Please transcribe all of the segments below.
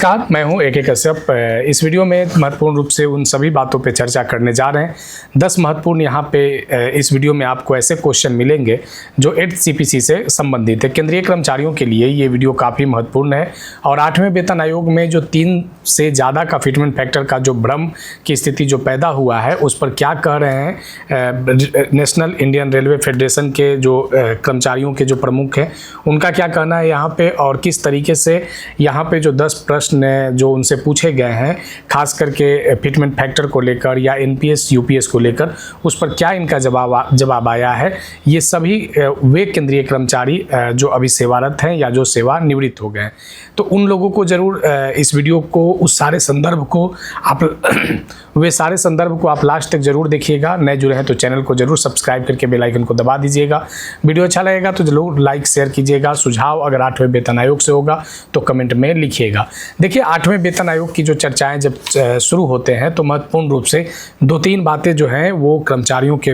नमस्कार, मैं हूं AK कश्यप। इस वीडियो में महत्वपूर्ण रूप से उन सभी बातों पे चर्चा करने जा रहे हैं। 10 महत्वपूर्ण यहाँ पे इस वीडियो में आपको ऐसे क्वेश्चन मिलेंगे जो 8th CPC से संबंधित है। केंद्रीय कर्मचारियों के लिए ये वीडियो काफ़ी महत्वपूर्ण है और 8वें वेतन आयोग में जो 3 से ज़्यादा का फिटमेंट फैक्टर का जो भ्रम की स्थिति जो पैदा हुआ है उस पर क्या कह रहे हैं नेशनल इंडियन रेलवे फेडरेशन के जो कर्मचारियों के जो प्रमुख हैं उनका क्या कहना है यहाँ पे, और किस तरीके से यहाँ पे जो 10 प्रश्न जो उनसे पूछे गए हैं खास करके फिटमेंट फैक्टर को लेकर या NPS UPS को लेकर उस पर क्या इनका जवाब आया है। ये सभी वे केंद्रीय कर्मचारी जो अभी सेवारत हैं या जो सेवानिवृत्त हो गए हैं, तो उन लोगों को ज़रूर इस वीडियो को उस सारे संदर्भ को आप लास्ट तक जरूर देखिएगा। नए जुड़े हैं तो चैनल को जरूर सब्सक्राइब करके बेल आइकन को दबा दीजिएगा। वीडियो अच्छा लगेगा तो जरूर लाइक शेयर कीजिएगा। सुझाव अगर 8वें वेतन आयोग से होगा तो कमेंट में लिखिएगा। देखिए, 8वें वेतन आयोग की जो चर्चाएं जब शुरू होते हैं तो महत्वपूर्ण रूप से 2-3 बातें जो हैं वो कर्मचारियों के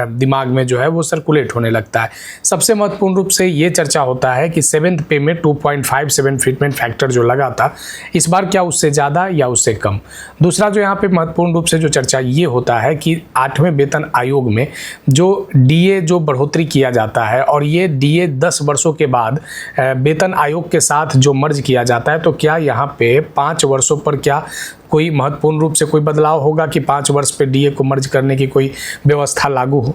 दिमाग में जो है वो सर्कुलेट होने लगता है। सबसे महत्वपूर्ण रूप से ये चर्चा होता है कि 7th पे में 2.57 फिटमेंट फैक्टर जो लगा था इस बार क्या उससे ज़्यादा या उससे कम। दूसरा जो यहाँ पे महत्वपूर्ण रूप से जो चर्चा ये होता है कि 8वें वेतन आयोग में जो DA जो बढ़ोतरी किया जाता है और ये DA 10 वर्षों के बाद वेतन आयोग के साथ जो मर्ज किया जाता है, तो क्या यहाँ पे 5 वर्षों पर क्या कोई महत्वपूर्ण रूप से कोई बदलाव होगा कि 5 वर्ष पे DA को मर्ज करने की कोई व्यवस्था लागू हो।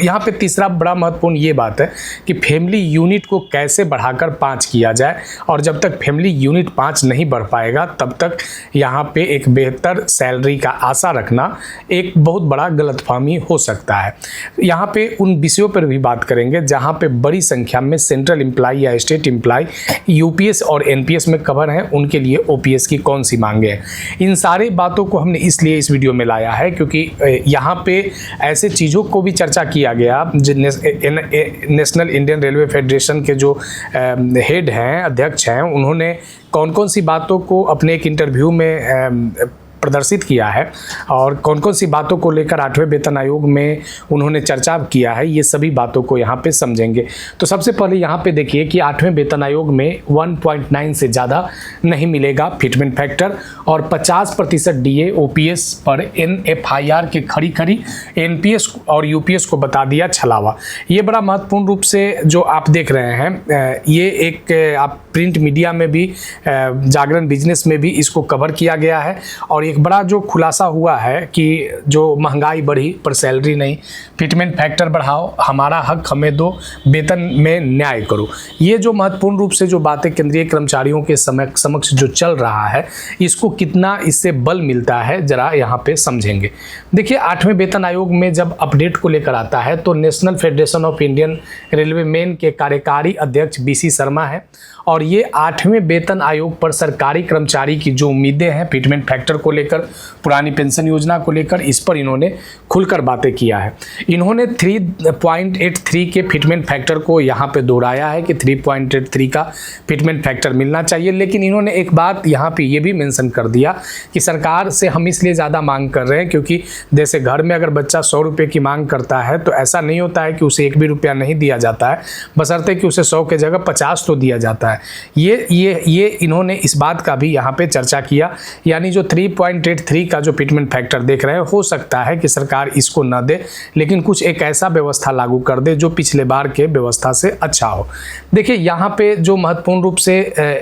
यहाँ पे तीसरा बड़ा महत्वपूर्ण ये बात है कि फैमिली यूनिट को कैसे बढ़ाकर 5 किया जाए, और जब तक फैमिली यूनिट 5 नहीं बढ़ पाएगा तब तक यहाँ पे एक बेहतर सैलरी का आशा रखना एक बहुत बड़ा गलतफहमी हो सकता है। यहाँ पे उन विषयों पर भी बात करेंगे जहाँ पे बड़ी संख्या में सेंट्रल एम्प्लॉय या स्टेट एम्प्लॉय UPS और NPS में कवर हैं, उनके लिए OPS की कौन सी मांगे हैं। इन सारी बातों को हमने इसलिए इस वीडियो में लाया है क्योंकि यहाँ पे ऐसे चीज़ों को भी चर्चा किया गया। नेशनल इंडियन रेलवे फेडरेशन के जो हेड हैं, अध्यक्ष हैं, उन्होंने कौन कौन सी बातों को अपने एक इंटरव्यू में प्रदर्शित किया है और कौन कौन सी बातों को लेकर 8वें वेतन आयोग में उन्होंने चर्चा किया है, ये सभी बातों को यहाँ पे समझेंगे। तो सबसे पहले यहाँ पे देखिए कि 8वें वेतन आयोग में 1.9 से ज़्यादा नहीं मिलेगा फिटमेंट फैक्टर और 50% DA OPS पर NFIR के खड़ी NPS और UPS को बता दिया छलावा। ये बड़ा महत्वपूर्ण रूप से जो आप देख रहे हैं, ये एक आप प्रिंट मीडिया में भी, जागरण बिजनेस में भी इसको कवर किया गया है और एक बड़ा जो खुलासा हुआ है कि जो महंगाई बढ़ी पर सैलरी नहीं, फिटमेंट फैक्टर बढ़ाओ, हमारा हक हमें दो, वेतन में न्याय करो। ये जो महत्वपूर्ण रूप से जो बातें केंद्रीय कर्मचारियों के समक्ष जो चल रहा है, इसको कितना इससे बल मिलता है जरा यहाँ पे समझेंगे। देखिए, 8वें वेतन आयोग में जब अपडेट को लेकर आता है तो national federation of Indian railway man के कार्यकारी अध्यक्ष BC शर्मा है और ये 8वें वेतन आयोग पर सरकारी कर्मचारी की जो उम्मीदें हैं फिटमेंट फैक्टर को लेकर, पुरानी पेंशन योजना को लेकर, इस पर इन्होंने खुलकर बातें किया है। इन्होंने 3.83 के फिटमेंट फैक्टर को यहाँ पे दोहराया है कि 3.83 का फिटमेंट फैक्टर मिलना चाहिए, लेकिन इन्होंने एक बात यहाँ पे ये भी मेंशन कर दिया कि सरकार से हम इसलिए ज़्यादा मांग कर रहे हैं क्योंकि जैसे घर में अगर बच्चा 100 रुपये की मांग करता है तो ऐसा नहीं होता है कि उसे 1 भी रुपया नहीं दिया जाता है, बशर्ते कि उसे 100 के जगह 50 तो दिया जाता है। ये इन्होंने इस बात का भी यहाँ पे चर्चा किया, यानी जो 3.83 का जो फिटमेंट फैक्टर देख रहे हैं, हो सकता है कि सरकार इसको न दे लेकिन कुछ एक ऐसा व्यवस्था लागू कर दे जो पिछले बार के व्यवस्था से अच्छा हो। देखिए, यहाँ पे जो महत्वपूर्ण रूप से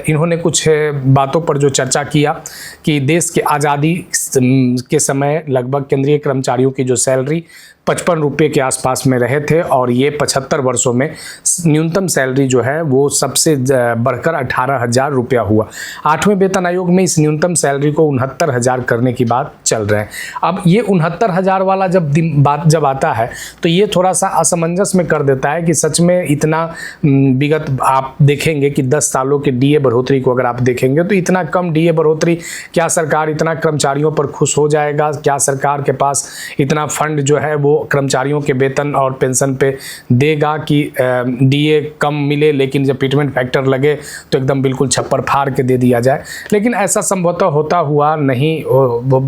इन्होंने कुछ बातों पर जो चर्चा किया कि देश के आज़ादी के समय लगभग केंद्रीय कर्मचारियों की जो सैलरी 55 रुपये के आसपास में रहे थे और ये 75 वर्षों में न्यूनतम सैलरी जो है वो सबसे बढ़कर 18,000 रुपया हुआ। 8वें वेतन आयोग में इस न्यूनतम सैलरी को 69,000 करने की बात चल रहे हैं। अब ये 69,000 वाला जब आता है तो ये थोड़ा सा असमंजस में कर देता है कि सच में इतना विगत आप देखेंगे कि 10 सालों के DA बढ़ोतरी को अगर आप देखेंगे तो इतना कम DA बढ़ोतरी, क्या सरकार इतना कर्मचारियों पर खुश हो जाएगा? क्या सरकार के पास इतना फंड जो है वो कर्मचारियों के वेतन और पेंशन पे देगा कि DA कम मिले लेकिन जब फिटमेंट फैक्टर लगे तो एकदम बिल्कुल छप्पर फाड़ के दे दिया जाए? लेकिन ऐसा संभवतः होता हुआ नहीं,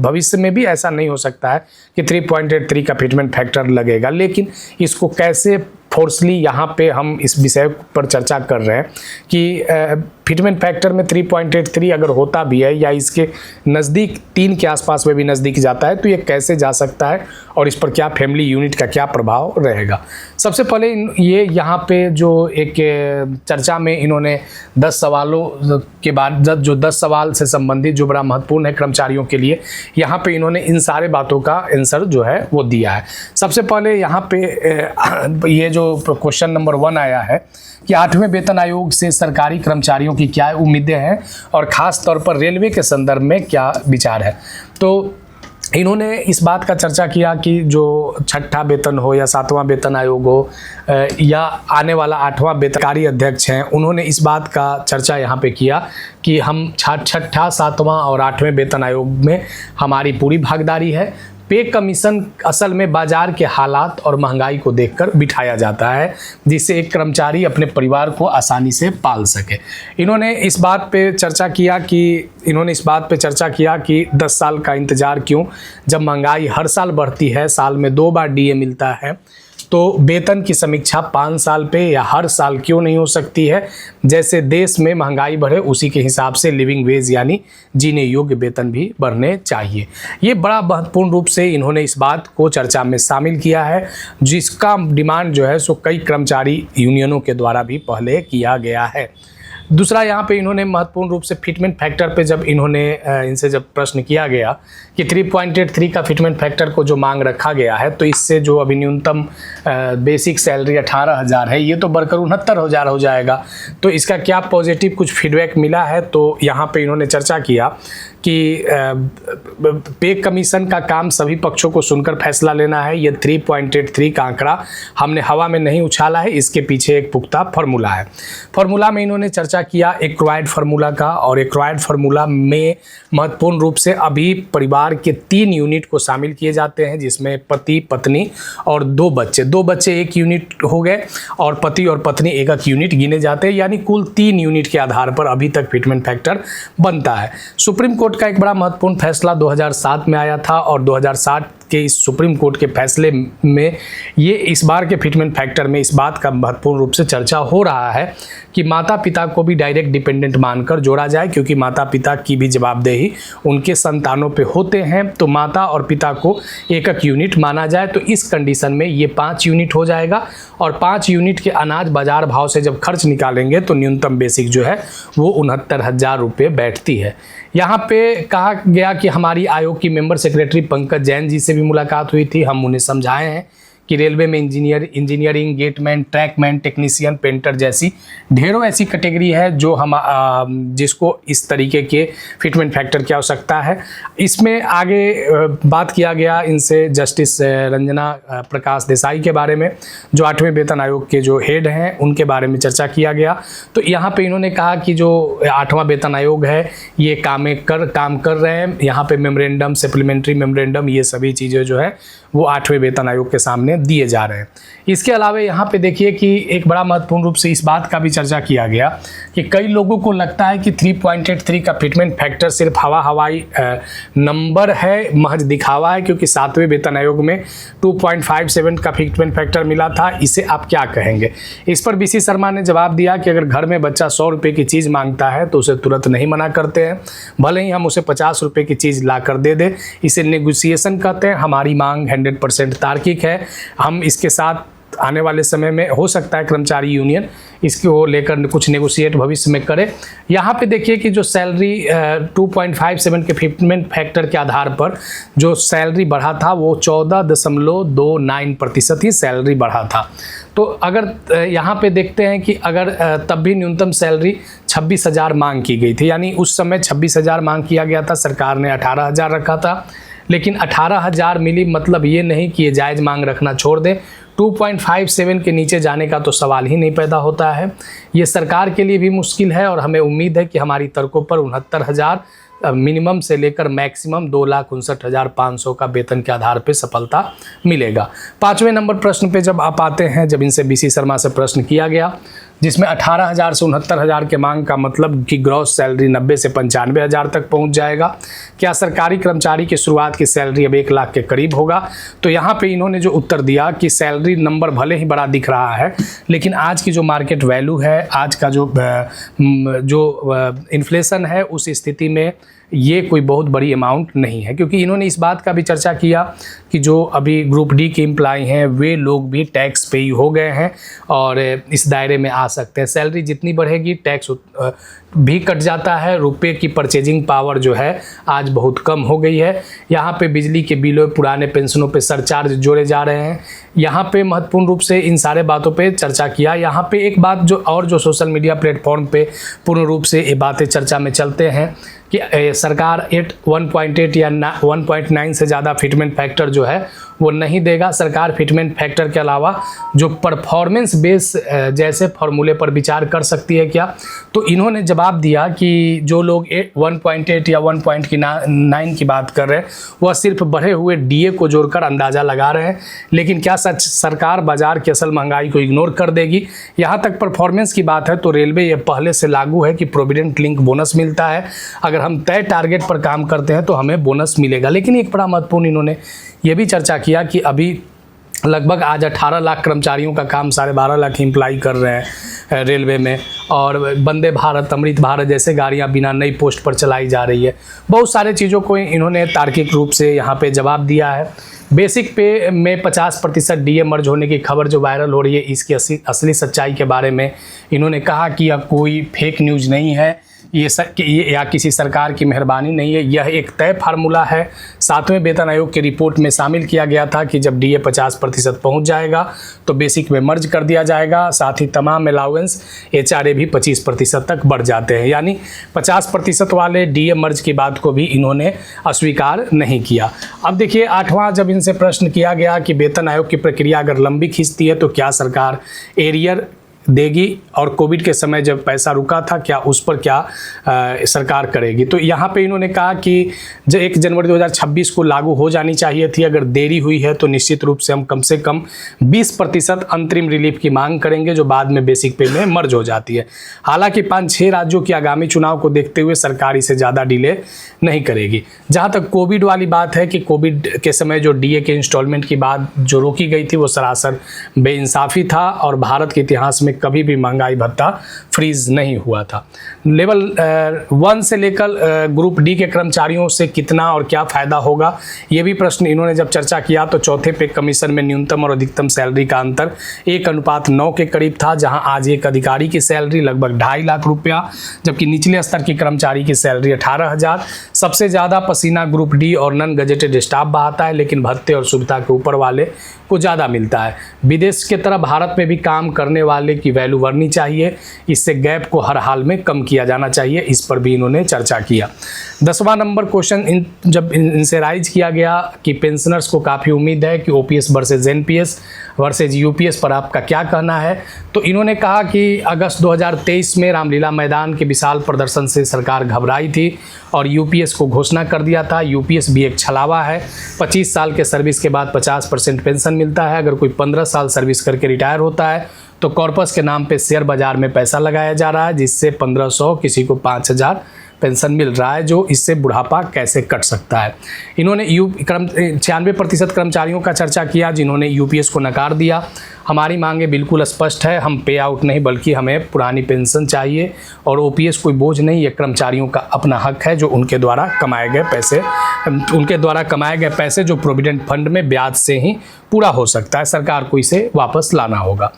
भविष्य में भी ऐसा नहीं हो सकता है कि 3.83 का फिटमेंट फैक्टर लगेगा, लेकिन इसको कैसे फोर्सली यहाँ पे हम इस विषय पर चर्चा कर रहे हैं कि फिटमेंट फैक्टर में 3.83 अगर होता भी है या इसके नज़दीक 3 के आसपास में भी नज़दीक जाता है तो ये कैसे जा सकता है और इस पर क्या फैमिली यूनिट का क्या प्रभाव रहेगा। सबसे पहले ये यहाँ पे जो एक चर्चा में इन्होंने 10 सवालों के बाद जो 10 सवाल से संबंधित जो बड़ा महत्वपूर्ण है कर्मचारियों के लिए, यहाँ पे इन्होंने इन सारे बातों का आंसर जो है वो दिया है। सबसे पहले यहाँ पे ये जो क्वेश्चन नंबर 1 आया है कि 8वें वेतन आयोग से सरकारी कर्मचारियों की क्या उम्मीदें हैं और ख़ास तौर पर रेलवे के संदर्भ में क्या विचार है। तो इन्होंने इस बात का चर्चा किया कि जो 6ठा वेतन हो या 7वां वेतन आयोग हो या आने वाला 8वां वेतनकारी अध्यक्ष हैं, उन्होंने इस बात का चर्चा यहाँ पे किया कि हम 6ठा 7वां और 8वें वेतन आयोग में हमारी पूरी भागीदारी है। पे कमीशन असल में बाजार के हालात और महंगाई को देखकर बिठाया जाता है जिससे एक कर्मचारी अपने परिवार को आसानी से पाल सके। इन्होंने इस बात पे चर्चा किया कि 10 साल का इंतज़ार क्यों, जब महंगाई हर साल बढ़ती है, साल में 2 बार डीए मिलता है, तो वेतन की समीक्षा 5 साल पे या हर साल क्यों नहीं हो सकती है। जैसे देश में महंगाई बढ़े उसी के हिसाब से लिविंग वेज यानी जीने योग्य वेतन भी बढ़ने चाहिए। ये बड़ा महत्वपूर्ण रूप से इन्होंने इस बात को चर्चा में शामिल किया है, जिसका डिमांड जो है सो कई कर्मचारी यूनियनों के द्वारा भी पहले किया गया है। दूसरा यहाँ पे इन्होंने महत्वपूर्ण रूप से फिटमेंट फैक्टर पे जब इनसे जब प्रश्न किया गया कि 3.83 का फिटमेंट फैक्टर को जो मांग रखा गया है तो इससे जो अभी न्यूनतम बेसिक सैलरी 18,000 है ये तो बढ़कर 69,000 हो जाएगा, तो इसका क्या पॉजिटिव कुछ फीडबैक मिला है। तो यहाँ पे इन्होंने चर्चा किया कि पे कमीशन का काम सभी पक्षों को सुनकर फैसला लेना है। ये 3.83 का आंकड़ा हमने हवा में नहीं उछाला है, इसके पीछे एक पुख्ता फार्मूला है। फार्मूला में इन्होंने चर्चा किया एक्वायर्ड फार्मूला का, और एक्वायर्ड फार्मूला में महत्वपूर्ण रूप से अभी परिवार के 3 यूनिट को शामिल किए जाते हैं, जिसमें पति पत्नी और 2 बच्चे। 2 बच्चे 1 यूनिट हो गए और पति और पत्नी 1 यूनिट गिने जाते हैं, यानी कुल 3 यूनिट के आधार पर अभी तक फिटमेंट फैक्टर बनता है। सुप्रीम कोर्ट का एक बड़ा महत्वपूर्ण फैसला 2007 में आया था और 2007 के इस सुप्रीम कोर्ट के फैसले में ये इस बार के फिटमेंट फैक्टर में इस बात का महत्वपूर्ण रूप से चर्चा हो रहा है कि माता पिता को भी डायरेक्ट डिपेंडेंट मानकर जोड़ा जाए, क्योंकि माता पिता की भी जवाबदेही उनके संतानों पे होते हैं। तो माता और पिता को 1 यूनिट माना जाए, तो इस कंडीशन में ये 5 यूनिट हो जाएगा और 5 यूनिट के अनाज बाजार भाव से जब खर्च निकालेंगे तो न्यूनतम बेसिक जो है वो 69,000 रुपये बैठती है। यहाँ पे कहा गया कि हमारी आयोग की मेंबर सेक्रेटरी पंकज जैन जी से भी मुलाकात हुई थी। हम उन्हें समझाए हैं कि रेलवे में engineering, gateman, trackman, technician, painter जैसी ढेरों ऐसी कैटेगरी है जो हम जिसको इस तरीके के फिटमेंट फैक्टर की आवश्यकता है। इसमें आगे बात किया गया इनसे जस्टिस रंजना प्रकाश देसाई के बारे में, जो 8वें वेतन आयोग के जो हेड हैं उनके बारे में चर्चा किया गया। तो यहाँ पे इन्होंने कहा कि जो 8वां वेतन आयोग है ये काम कर रहे हैं। यहाँ पे मेमोरेंडम, सप्लीमेंट्री मेमोरेंडम, ये सभी चीज़ें जो है वो 8वें वेतन आयोग के सामने दिए जा रहे हैं। इसके अलावा यहाँ पे देखिए कि एक बड़ा महत्वपूर्ण रूप से इस बात का भी चर्चा किया गया कि कई लोगों को लगता है कि 3.83 का फिटमेंट फैक्टर सिर्फ हवाई नंबर है, महज दिखावा है, क्योंकि 7वें वेतन आयोग में 2.57 का फिटमेंट फैक्टर मिला था। इसे आप क्या कहेंगे? इस पर बीसी शर्मा ने जवाब दिया कि अगर घर में बच्चा 100 रुपये की चीज़ मांगता है तो उसे तुरंत नहीं मना करते हैं, भले ही हम उसे 50 रुपये की चीज़ ला कर दे दें। इसे नेगोशिएशन कहते हैं। हमारी मांग 100% तार्किक है। हम इसके साथ आने वाले समय में हो सकता है कर्मचारी यूनियन इसको लेकर कुछ नेगोशिएट भविष्य में करे। यहाँ पे देखिए कि जो सैलरी 2.57 के फिटमेंट फैक्टर के आधार पर जो सैलरी बढ़ा था वो 14.29% ही सैलरी बढ़ा था। तो अगर यहाँ पे देखते हैं कि अगर तब भी न्यूनतम सैलरी 26,000 मांग की गई थी, यानी उस समय 26,000 मांग किया गया था, सरकार ने 18,000 रखा था, लेकिन 18,000 मिली मतलब ये नहीं कि ये जायज़ मांग रखना छोड़ दें। 2.57 के नीचे जाने का तो सवाल ही नहीं पैदा होता है। ये सरकार के लिए भी मुश्किल है और हमें उम्मीद है कि हमारी तर्कों पर 69,000 मिनिमम से लेकर मैक्सिमम 2,59,500 का वेतन के आधार पर सफलता मिलेगा। 5वें नंबर प्रश्न पे जब आप आते हैं, जब इनसे बीसी शर्मा से प्रश्न किया गया जिसमें 18,000 से 69,000 के मांग का मतलब कि ग्रॉस सैलरी 90 से 95,000 तक पहुंच जाएगा। क्या सरकारी कर्मचारी की शुरुआत की सैलरी अब 1 लाख के करीब होगा? तो यहाँ पे इन्होंने जो उत्तर दिया कि सैलरी नंबर भले ही बड़ा दिख रहा है, लेकिन आज की जो मार्केट वैल्यू है, आज का जो इन्फ्लेशन है, उस स्थिति में ये कोई बहुत बड़ी अमाउंट नहीं है। क्योंकि इन्होंने इस बात का भी चर्चा किया कि जो अभी ग्रुप डी के एम्प्लॉय हैं वे लोग भी टैक्स पेई हो गए हैं और इस दायरे में आ सकते हैं। सैलरी जितनी बढ़ेगी टैक्स भी कट जाता है। रुपए की परचेजिंग पावर जो है आज बहुत कम हो गई है। यहाँ पे बिजली के बिलों, पुराने पेंशनों पे सरचार्ज जोड़े जा रहे हैं। यहाँ पे महत्वपूर्ण रूप से इन सारे बातों पे चर्चा किया। यहाँ पे एक बात जो सोशल मीडिया प्लेटफॉर्म पे पूर्ण रूप से ये बातें चर्चा में चलते हैं कि सरकार 1.8 या 1.9 से ज़्यादा फिटमेंट फैक्टर जो है वो नहीं देगा। सरकार फिटमेंट फैक्टर के अलावा जो परफॉर्मेंस बेस जैसे फॉर्मूले पर विचार कर सकती है क्या? तो इन्होंने जवाब दिया कि जो लोग 1.8 या 1.9 की बात कर रहे हैं वह सिर्फ बढ़े हुए डीए को जोड़कर अंदाज़ा लगा रहे हैं। लेकिन क्या सच सरकार बाजार की असल महंगाई को इग्नोर कर देगी? यहाँ तक परफॉर्मेंस की बात है तो रेलवे ये पहले से लागू है कि प्रोविडेंट लिंक बोनस मिलता है। अगर हम तय टारगेट पर काम करते हैं तो हमें बोनस मिलेगा। लेकिन एक बड़ा महत्वपूर्ण इन्होंने ये भी चर्चा किया कि अभी लगभग आज 18 लाख कर्मचारियों का काम 12.5 लाख एम्प्लॉय कर रहे हैं रेलवे में, और वंदे भारत, अमृत भारत जैसे गाड़ियां बिना नई पोस्ट पर चलाई जा रही है। बहुत सारे चीज़ों को इन्होंने तार्किक रूप से यहाँ पे जवाब दिया है। बेसिक पे में 50% डीए मर्ज होने की खबर जो वायरल हो रही है, इसकी असली सच्चाई के बारे में इन्होंने कहा कि यह कोई फेक न्यूज़ नहीं है, ये या किसी सरकार की मेहरबानी नहीं है। यह एक तय फार्मूला है। 7वें वेतन आयोग की रिपोर्ट में शामिल किया गया था कि जब डीए 50% पहुंच जाएगा तो बेसिक में मर्ज कर दिया जाएगा। साथ ही तमाम अलाउंस एचआरए भी 25% तक बढ़ जाते हैं। यानी 50% वाले डीए मर्ज की बात को भी इन्होंने अस्वीकार नहीं किया। अब देखिए 8वां जब इनसे प्रश्न किया गया कि वेतन आयोग की प्रक्रिया अगर लंबी खींचती है तो क्या सरकार एरियर देगी, और कोविड के समय जब पैसा रुका था क्या उस पर क्या सरकार करेगी? तो यहाँ पे इन्होंने कहा कि जो 1 जनवरी 2026 को लागू हो जानी चाहिए थी। अगर देरी हुई है तो निश्चित रूप से हम कम से कम 20% अंतरिम रिलीफ की मांग करेंगे जो बाद में बेसिक पे में मर्ज हो जाती है। हालांकि 5-6 राज्यों की आगामी चुनाव को देखते हुए सरकार इसे ज़्यादा डिले नहीं करेगी। जहाँ तक कोविड वाली बात है कि कोविड के समय जो डीए के इंस्टॉलमेंट की बात जो रोकी गई थी वो सरासर बेइंसाफ़ी था और भारत के इतिहास में कभी भी महंगाई भत्ता फ्रीज नहीं हुआ था। लेवल 1 से लेकर ग्रुप डी के कर्मचारियों से कितना और क्या फ़ायदा होगा, ये भी प्रश्न इन्होंने जब चर्चा किया तो चौथे पे कमीशन में न्यूनतम और अधिकतम सैलरी का अंतर 1:9 के करीब था, जहां आज एक अधिकारी की सैलरी लगभग 2.5 लाख रुपया, जबकि निचले स्तर की कर्मचारी की सैलरी 18,000। सबसे ज़्यादा पसीना ग्रुप डी और नॉन गजेटेड स्टाफ बहाता है, लेकिन भत्ते और सुविधा के ऊपर वाले को ज़्यादा मिलता है। विदेश की तरह भारत में भी काम करने वाले की वैल्यू बढ़नी चाहिए, इससे गैप को हर हाल में कम किया जाना चाहिए। इस पर भी इन्होंने चर्चा किया। 10वां नंबर क्वेश्चन जब इनसे राइज किया गया कि पेंशनर्स को काफ़ी उम्मीद है कि OPS versus NPS versus UPS पर आपका क्या कहना है, तो इन्होंने कहा कि अगस्त 2023 में रामलीला मैदान के विशाल प्रदर्शन से सरकार घबराई थी और यूपीएस को घोषणा कर दिया था। यूपीएस भी एक छलावा है। 25 साल के सर्विस के बाद 50% पेंशन मिलता है। अगर कोई 15 साल सर्विस करके रिटायर होता है तो कॉर्पस के नाम पे शेयर बाजार में पैसा लगाया जा रहा है, जिससे 1500 किसी को 5000 पेंशन मिल रहा है, जो इससे बुढ़ापा कैसे कट सकता है। इन्होंने 96% कर्मचारियों का चर्चा किया जिन्होंने यूपीएस को नकार दिया। हमारी मांगे बिल्कुल स्पष्ट है, हम पे आउट नहीं बल्कि हमें पुरानी पेंशन चाहिए और ओपीएस कोई बोझ नहीं, ये कर्मचारियों का अपना हक है जो उनके द्वारा कमाए गए पैसे जो प्रोविडेंट फंड में ब्याज से ही पूरा हो सकता है, सरकार को इसे वापस लाना होगा।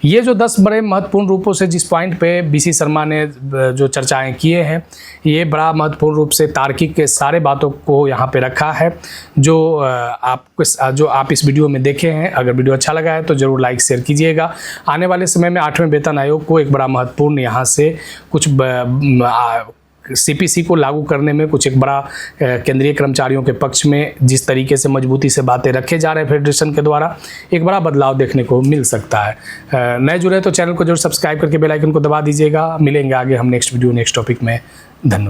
ये जो 10 बड़े महत्वपूर्ण रूपों से जिस पॉइंट पे बीसी शर्मा ने जो चर्चाएं किए हैं, ये बड़ा महत्वपूर्ण रूप से तार्किक के सारे बातों को यहाँ पे रखा है जो आप इस वीडियो में देखे हैं। अगर वीडियो अच्छा लगा है तो ज़रूर लाइक शेयर कीजिएगा। आने वाले समय में 8वें वेतन आयोग को एक बड़ा महत्वपूर्ण यहाँ से कुछ सीपीसी को लागू करने में कुछ एक बड़ा केंद्रीय कर्मचारियों के पक्ष में जिस तरीके से मजबूती से बातें रखे जा रहे हैं फेडरेशन के द्वारा, एक बड़ा बदलाव देखने को मिल सकता है। नए जुड़े तो चैनल को जरूर सब्सक्राइब करके बेल आइकन को दबा दीजिएगा। मिलेंगे आगे हम नेक्स्ट वीडियो नेक्स्ट टॉपिक में। धन्यवाद।